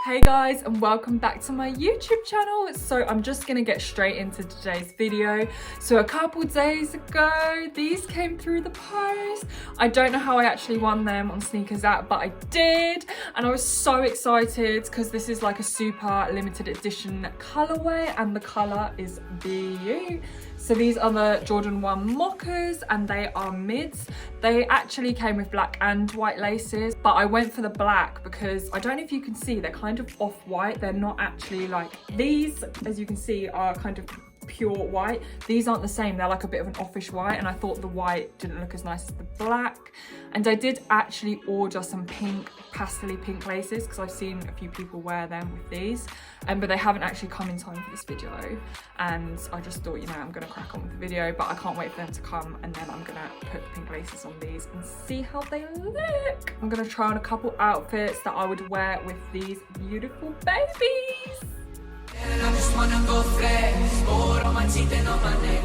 Hey guys, and welcome back to my YouTube channel. So I'm just gonna get straight into today's video. So a couple days ago, these came through the post. I don't know how I actually won them on Sneakers app, but I did, and I was so excited because this is like a super limited edition colorway, and the color is BU. So these are the Jordan 1 Mochas, and they are mids. They actually came with black and white laces, but I went for the black because I don't know if you can see, they're kind of off-white. They're not actually like these, as you can see, are kind of pure white. These aren't the same, they're like a bit of an offish white, and I thought the white didn't look as nice as the black. And I did actually order some pink, pastel-y pink laces because I've seen a few people wear them with these, but they haven't actually come in time for this video, and I just thought, you know, I'm gonna crack on with the video, but I can't wait for them to come, and then I'm gonna put the pink laces on these and see how they look. I'm gonna try on a couple outfits that I would wear with these beautiful babies. And I just wanna go flex, gold on my teeth and on my neck.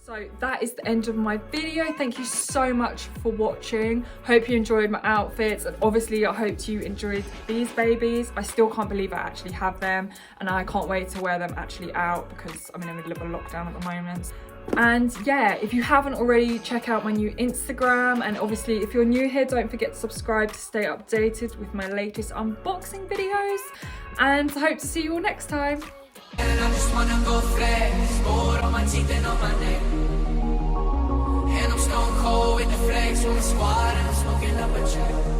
So that is the end of my video. Thank you so much for watching. Hope you enjoyed my outfits, and obviously I hope you enjoyed these babies. I still can't believe I actually have them, and I can't wait to wear them actually out because I'm in the middle of a lockdown at the moment. And yeah, if you haven't already, check out my new Instagram, and obviously if you're new here, don't forget to subscribe to stay updated with my latest unboxing videos, and I hope to see you all next time. And I just wanna go flex, gold on my teeth and on my neck. And I'm stone cold with the flex, with the squad, and I'm smoking up a check.